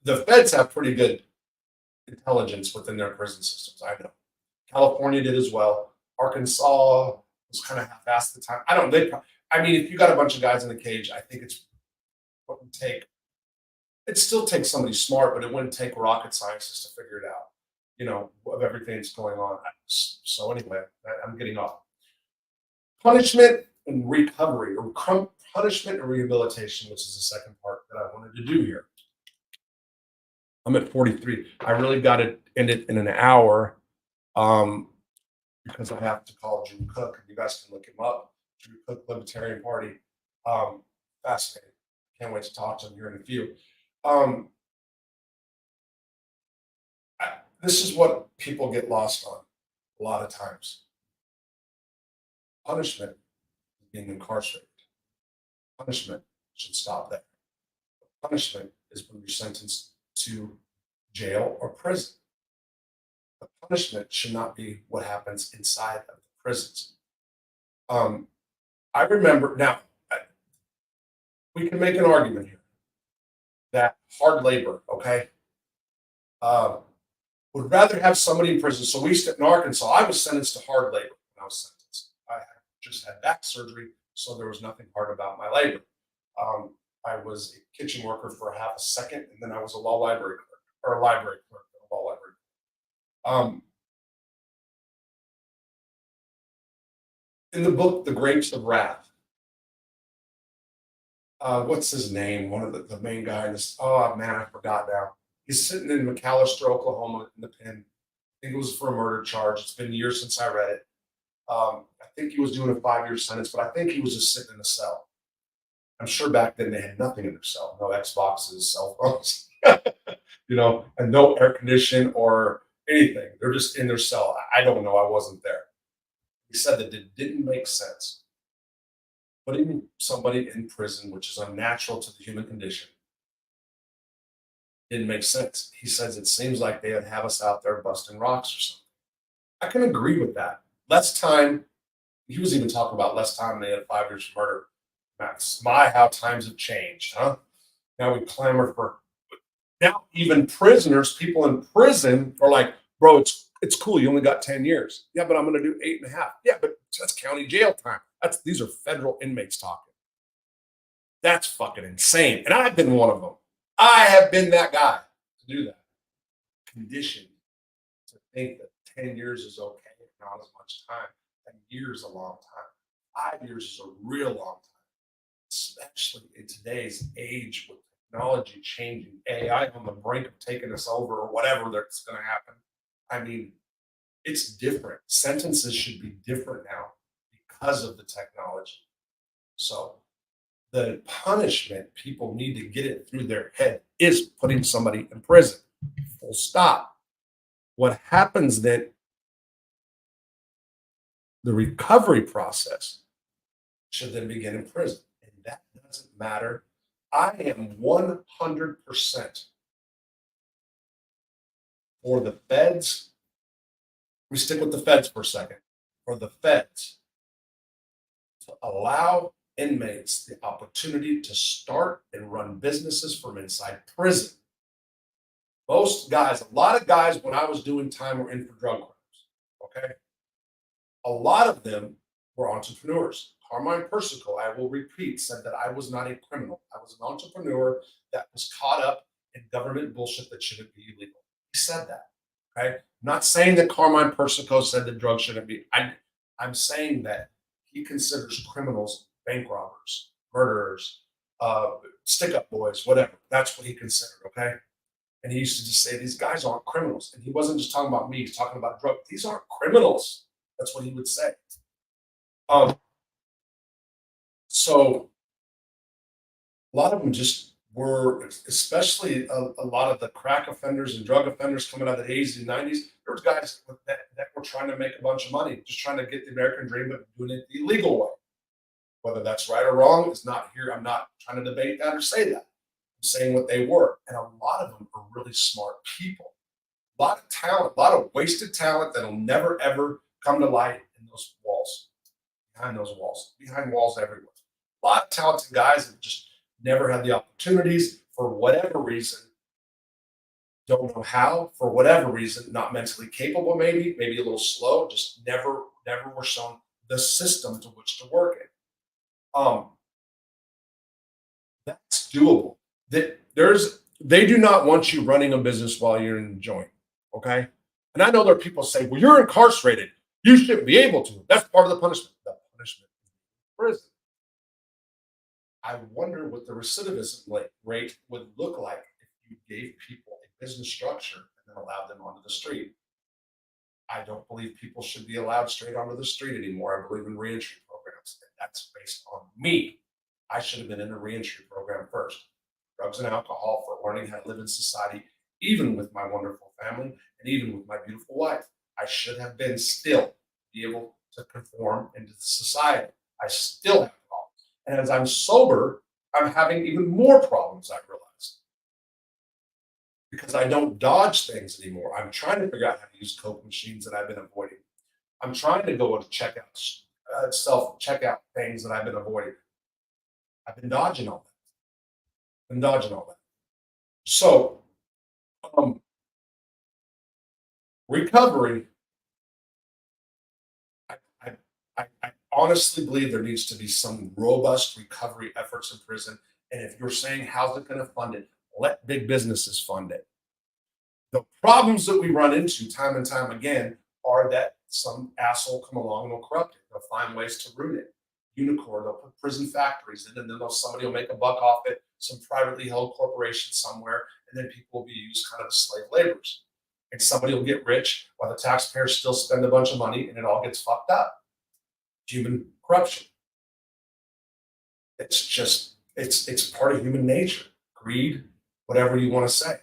the feds have pretty good intelligence within their prison systems. I know California did as well. Arkansas was kind of half-assed at the time. I mean, if you got a bunch of guys in the cage, I think it wouldn't take. It still takes somebody smart, but it wouldn't take rocket scientists to figure it out. You know, of everything that's going on. So anyway, I'm getting off. Punishment and recovery, or punishment and rehabilitation, which is the second part that I wanted to do here. I'm at 43. I really got to end it in an hour because I have to call Drew Cook. You guys can look him up. Drew Cook, Libertarian Party. Fascinating. Can't wait to talk to him here in a few. This is what people get lost on a lot of times. Punishment is being incarcerated. Punishment should stop there. Punishment is when you're sentenced to jail or prison. The punishment should not be what happens inside of the prisons. I remember now, we can make an argument here that hard labor, okay, would rather have somebody in prison. So in Arkansas, I was sentenced to hard labor when I was sentenced. I just had back surgery, so there was nothing hard about my labor. I was a kitchen worker for half a second, and then I was a library clerk. In the book, The Grapes of Wrath, what's his name? One of the main guy in this. Oh man, I forgot now. He's sitting in McAllister, Oklahoma, in the pen. I think it was for a murder charge. It's been years since I read it. I think he was doing a 5-year sentence, but I think he was just sitting in a cell. I'm sure back then they had nothing in their cell, no Xboxes, cell phones, and no air conditioning or anything. They're just in their cell. I don't know. I wasn't there. He said that it didn't make sense. Putting somebody in prison, which is unnatural to the human condition, didn't make sense. He says it seems like they would have us out there busting rocks or something. I can agree with that. Less time. He was even talking about less time. They had 5 years for murder. That's how times have changed, huh? Now we clamor for. Now even prisoners, people in prison are like, bro, it's cool. You only got 10 years. Yeah, but I'm going to do 8.5. Yeah, but that's county jail time. These are federal inmates talking. That's fucking insane. And I've been one of them. I have been that guy to do that. Conditioned to think that 10 years is okay, not as much time. 10 years is a long time. 5 years is a real long time, especially in today's age with technology changing, AI on the brink of taking us over or whatever that's going to happen. I mean, it's different. Sentences should be different now because of the technology. So the punishment people need to get it through their head is putting somebody in prison. Full stop. What happens then, the recovery process should then begin in prison. And that doesn't matter. I am 100% for the feds. We stick with the feds for a second. For the feds to allow inmates the opportunity to start and run businesses from inside prison. Most guys, a lot of guys when I was doing time were in for drug crimes. Okay. A lot of them were entrepreneurs. Carmine Persico, I will repeat, said that I was not a criminal. I was an entrepreneur that was caught up in government bullshit that shouldn't be illegal. He said that. Okay. I'm not saying that Carmine Persico said that drugs shouldn't be. I'm saying that he considers criminals bank robbers, murderers, stick up boys, whatever. That's what he considered. Okay. And he used to just say, these guys aren't criminals. And he wasn't just talking about me, he's talking about drugs. These aren't criminals. That's what he would say. So a lot of them just were, especially a lot of the crack offenders and drug offenders coming out of the 80s and 90s. There was guys that were trying to make a bunch of money, just trying to get the American dream, but doing it the illegal way. Whether that's right or wrong is not here. I'm not trying to debate that or say that. I'm saying what they were. And a lot of them are really smart people. A lot of talent, a lot of wasted talent that'll never, ever come to light in those walls, behind walls everywhere. A lot of talented guys that just never had the opportunities for whatever reason. Don't know how, for whatever reason, not mentally capable, maybe a little slow, just never were shown the system to which to work in. That's doable. They do not want you running a business while you're in the joint. Okay. And I know there are people say, well, you're incarcerated. You shouldn't be able to. That's part of the punishment. The punishment is prison. I wonder what the recidivism rate would look like if you gave people a business structure and then allowed them onto the street. I don't believe people should be allowed straight onto the street anymore. I believe in reentry programs. And that's based on me. I should have been in a reentry program first. Drugs and alcohol for learning how to live in society, even with my wonderful family and even with my beautiful wife. I should have been still be able to conform into the society. I still have problems. And as I'm sober, I'm having even more problems, I realize. Because I don't dodge things anymore. I'm trying to figure out how to use Coke machines that I've been avoiding. I'm trying to go to checkouts, self-checkout things that I've been avoiding. I've been dodging all that. So, recovery, I honestly believe there needs to be some robust recovery efforts in prison. And if you're saying how's it going to fund it, let big businesses fund it. The problems that we run into time and time again are that some asshole come along and will corrupt it. They'll find ways to ruin it. Unicorn, they'll put prison factories in, and then somebody will make a buck off it, some privately held corporation somewhere, and then people will be used kind of as slave laborers. And somebody will get rich while the taxpayers still spend a bunch of money, and it all gets fucked up. Human corruption. It's just, it's part of human nature. Greed, whatever you want to say.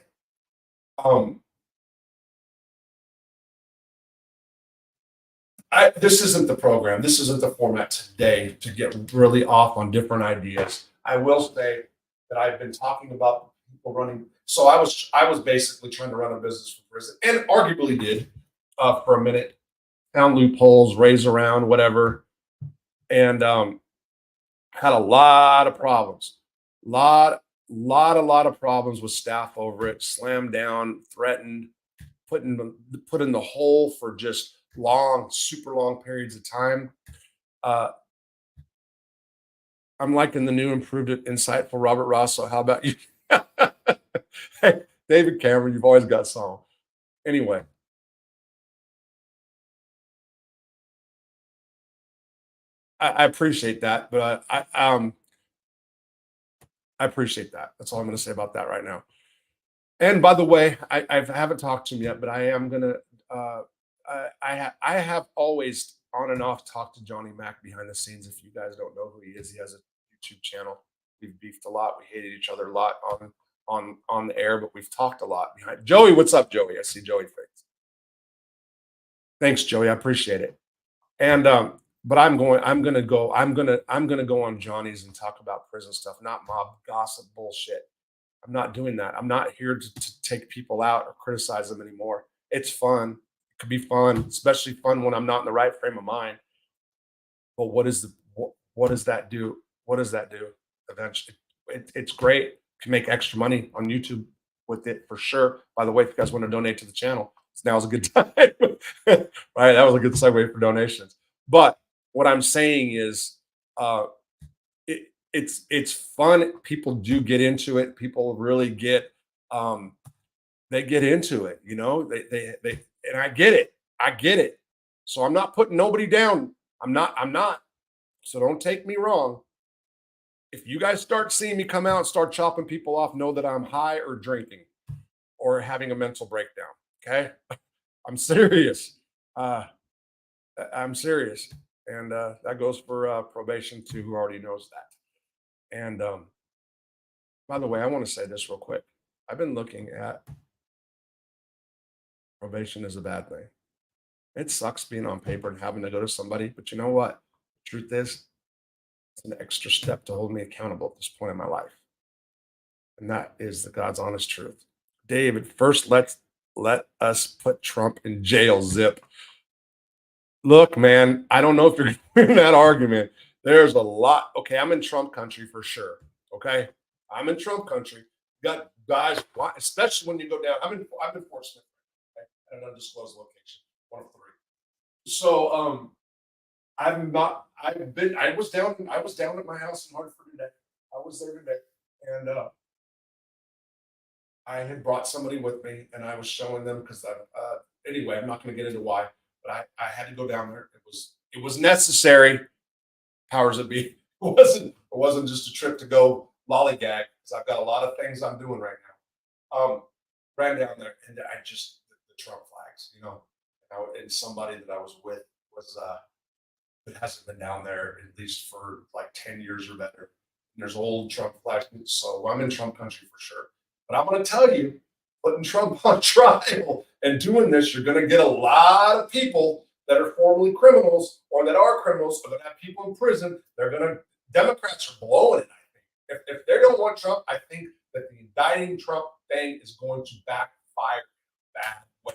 This isn't the program. This isn't the format today to get really off on different ideas. I will say that I've been talking about people running. So I was basically trying to run a business for prison, and arguably did for a minute. Found loopholes, raise around, whatever, and Had a lot of problems. Lot of problems with staff over it. Slammed down, threatened, put in the hole for just long, super long periods of time. Uh, I'm liking the new, improved, insightful Robert Ross. So how about you? Hey, David Cameron, you've always got song. Anyway, I appreciate that, but I appreciate that. That's all I'm going to say about that right now. And by the way, I haven't talked to him yet, but I am gonna. Uh, I have always on and off talked to Johnny Mac behind the scenes. If you guys don't know who he is, he has a YouTube channel. We've beefed a lot. We hated each other a lot on the air, but we've talked a lot behind. Joey, what's up, Joey? I see Joey face. Thanks, Joey. I appreciate it. And but I'm gonna go on Johnny's and talk about prison stuff, not mob gossip bullshit. I'm not doing that. I'm not here to take people out or criticize them anymore. It's fun. It could be fun, especially fun when I'm not in the right frame of mind. But what does that do? What does that do? Eventually, it's great. Can make extra money on YouTube with it for sure. By the way, if you guys want to donate to the channel, now's a good time. Right, that was a good segue for donations. But what I'm saying is, uh, it's fun. People do get into it. People really get they get into it. You know, they and I get it. I get it. So I'm not putting nobody down. I'm not. So don't take me wrong. If you guys start seeing me come out and start chopping people off, know that I'm high or drinking or having a mental breakdown. Okay, I'm serious. Uh, I'm serious, and that goes for probation too. Who already knows that. And by the way, I want to say this real quick. I've been looking at probation as a bad thing. It sucks being on paper and having to go to somebody, but you know what? The truth is, it's an extra step to hold me accountable at this point in my life. And that is the God's honest truth. David, first let us put Trump in jail, zip. Look, man, I don't know if you're going to win that argument. There's a lot. Okay, I'm in Trump country for sure. Okay, I'm in Trump country. You got guys, especially when you go down. I'm in Fort Smith, okay, at an undisclosed location, one of three. So I'm not. I've been. I was down. I was down at my house in Hartford today. I was there today, and I had brought somebody with me, and I was showing them because anyway, I'm not going to get into why, but I had to go down there. It was necessary. Powers that be. It wasn't just a trip to go lollygag because I've got a lot of things I'm doing right now. Ran down there, and I just the Trump flags, you know, and somebody that I was with was that hasn't been down there at least for like 10 years or better. And there's old Trump flags, so I'm in Trump country for sure. But I'm going to tell you, putting Trump on trial and doing this, you're going to get a lot of people that are formerly criminals or that are criminals or that have people in prison. They're going to, Democrats are blowing it, I think. If they don't want Trump, I think that the indicting Trump thing is going to backfire that way,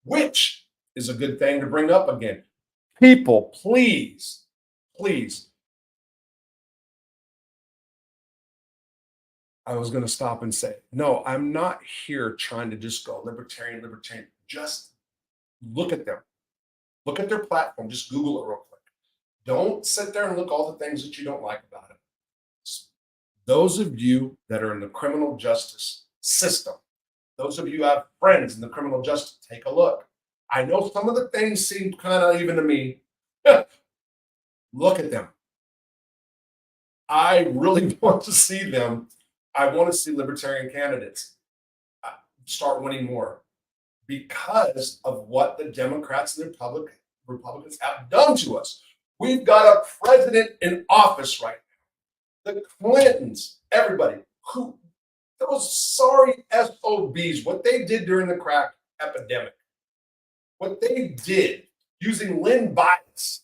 which is a good thing to bring up again. People, please, please. I was going to stop and say, no, I'm not here trying to just go libertarian, libertarian. Just look at them. Look at their platform. Just Google it real quick. Don't sit there and look all the things that you don't like about it. Those of you that are in the criminal justice system, those of you who have friends in the criminal justice, take a look. I know some of the things seem kind of even to me. Look at them. I really want to see them. I want to see libertarian candidates start winning more because of what the Democrats and the Republicans have done to us. We've got a president in office right now. The Clintons, everybody, who those sorry SOBs, what they did during the crack epidemic, what they did using Lynn Bias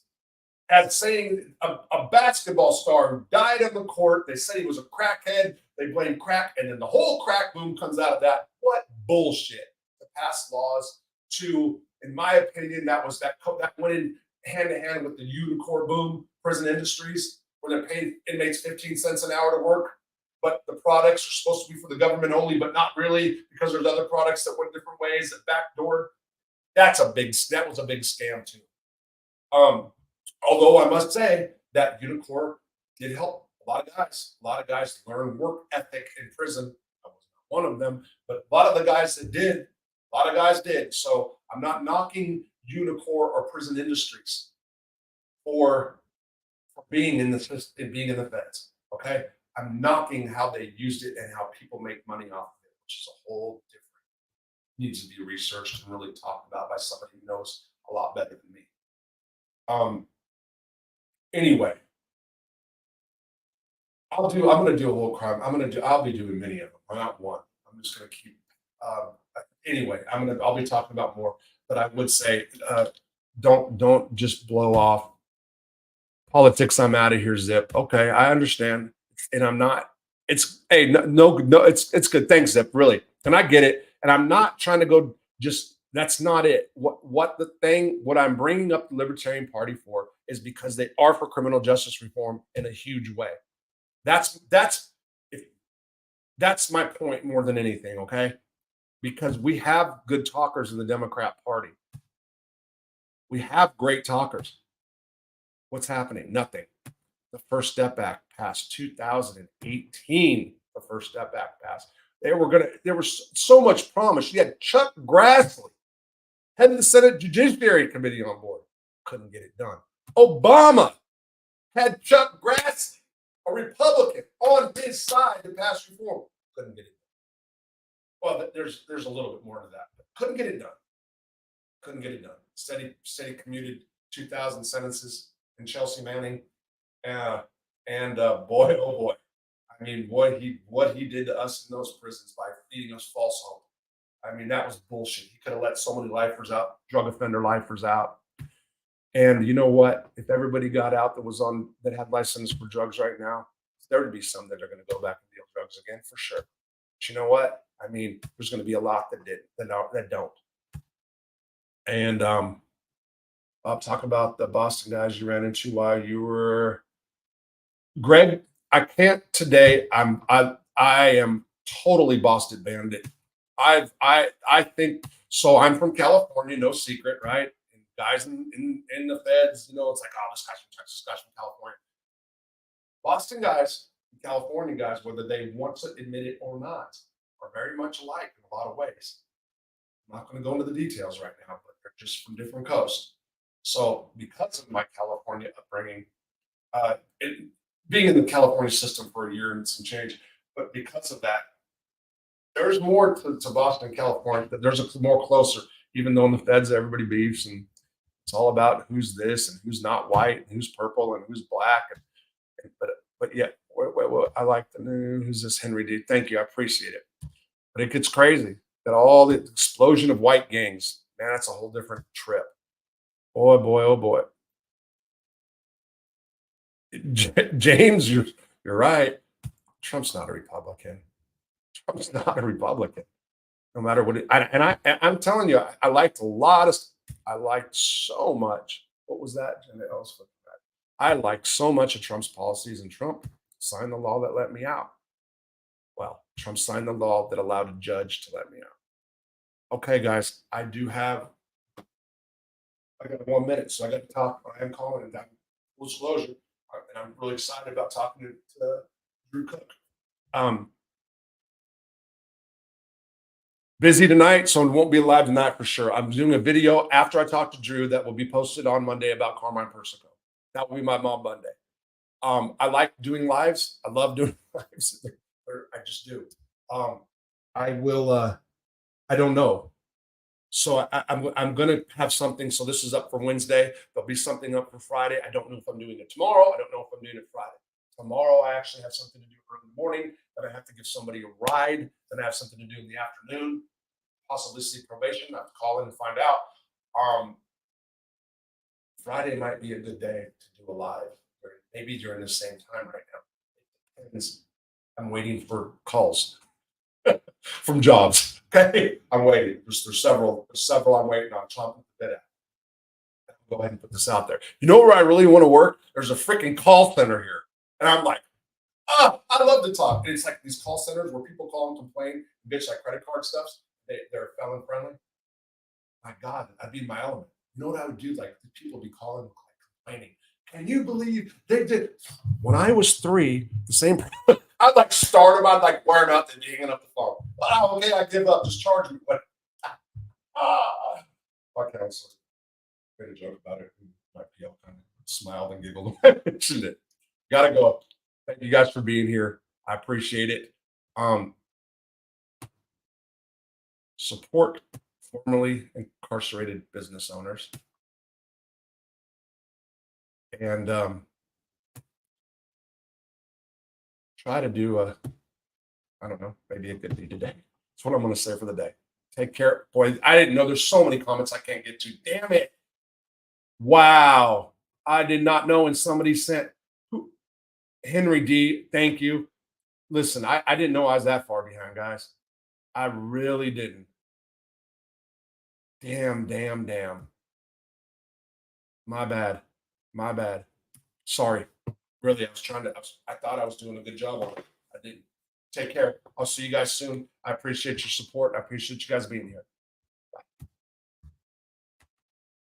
as saying a basketball star who died on the court, they said he was a crackhead, they blame crack, and then the whole crack boom comes out of that. What bullshit to pass laws to, in my opinion, that went in hand to hand with the unicorn boom, prison industries, where they're paying inmates 15 cents an hour to work, but the products are supposed to be for the government only, but not really, because there's other products that went different ways that backdoor. That was a big scam too. Although I must say that Unicor did help a lot of guys. A lot of guys learn work ethic in prison. I was not one of them, but a lot of the guys that did, a lot of guys did. So I'm not knocking Unicor or prison industries for being in the system, being in the feds. Okay, I'm knocking how they used it and how people make money off of it, which is a whole different, needs to be researched and really talked about by somebody who knows a lot better than me. Anyway, I'm gonna do a whole crime. I'll be doing many of them. I'm not one. I'm just gonna keep. Anyway, I'll be talking about more, but I would say, don't just blow off politics. I'm out of here, Zip. Okay, I understand, and I'm not. It's hey, no, it's good. Thanks, Zip. Really, and I get it. And I'm not trying to go. Just that's not it. What I'm bringing up the Libertarian Party for is because they are for criminal justice reform in a huge way. That's my point more than anything. Okay, because we have good talkers in the Democrat Party. We have great talkers. What's happening? Nothing. The First Step Act passed 2018. The First Step Act passed. There was so much promise. You had Chuck Grassley, head of the Senate Judiciary Committee, on board. Couldn't get it done. Obama had Chuck Grassley, a Republican, on his side to pass reform. Couldn't get it done. Well, there's a little bit more to that, but couldn't get it done. Couldn't get it done. Said he commuted 2,000 sentences in Chelsea Manning, and boy, oh boy, I mean, what he did to us in those prisons by feeding us false hope. I mean, that was bullshit. He could have let so many lifers out, drug offender lifers out. And you know what? If everybody got out that had license for drugs right now, there would be some that are going to go back and deal drugs again for sure. But you know what? I mean, there's going to be a lot that don't. And I'll talk about the Boston guys you ran into while you were, Greg. I can't today. I am totally Boston Bandit. I think so. I'm from California, no secret, right? And guys in the feds, it's like, oh, this guy's from Texas, this guy's from California. Boston guys, California guys, whether they want to admit it or not, are very much alike in a lot of ways. I'm not going to go into the details right now, but they're just from different coasts. So because of my California upbringing, being in the California system for a year and some change, but because of that, there's more to Boston, California. There's more closer, even though in the feds everybody beefs and it's all about who's this and who's not white and who's purple and who's black. But yeah, I like the new. Who's this Henry D? Thank you, I appreciate it. But it gets crazy that all the explosion of white gangs, man, that's a whole different trip. Boy, oh boy. James, you're right. Trump's not a Republican. Trump's not a Republican. No matter what. I'm telling you, I liked so much. What was that? I liked so much of Trump's policies, and Trump signed the law that let me out. Well, Trump signed the law that allowed a judge to let me out. Okay, guys, I got 1 minute, so I got to talk. I am calling it that. Full disclosure, and I'm really excited about talking to Drew Cook. Busy tonight, so it won't be live tonight for sure. I'm doing a video after I talk to Drew that will be posted on Monday about Carmine Persico. That will be my Mom Monday. I like doing lives. I love doing lives. I just do. I will. I don't know. So I'm going to have something. So this is up for Wednesday. There'll be something up for Friday. I don't know if I'm doing it tomorrow. I don't know if I'm doing it Friday. Tomorrow, I actually have something to do early in the morning. Then I have to give somebody a ride. Then I have something to do in the afternoon. Possibly see probation. I have to call in and find out. Friday might be a good day to do a live. Maybe during the same time right now. I'm waiting for calls from jobs. Okay, I'm waiting. There's several I'm waiting on. Chomping the bit at. Go ahead and put this out there. You know where I really want to work? There's a freaking call center here. And I'm like, oh, I love to talk. And it's like these call centers where people call and complain, bitch, like credit card stuff. They're felon friendly. My God, I'd be in my element. You know what I would do? Like people would be calling, like, complaining. Can you believe they did? When I was 3, the same. I'd like start them. I'd like wear them out. Then hanging up the phone. Oh, okay, I give up. Just charge me. But our counselor made a joke about it. My PL kind of smiled and giggled when I mentioned it. Gotta go. Thank you guys for being here. I appreciate it. Support formerly incarcerated business owners. And try to do I don't know, maybe a good deed today. That's what I'm going to say for the day. Take care. Boy, I didn't know there's so many comments I can't get to. Damn it. Wow. I did not know when somebody sent Henry D. Thank you. Listen, I didn't know I was that far behind, guys. I really didn't. Damn. My bad. My bad. Sorry. Really, I thought I was doing a good job on it. I didn't. Take care. I'll see you guys soon. I appreciate your support. I appreciate you guys being here.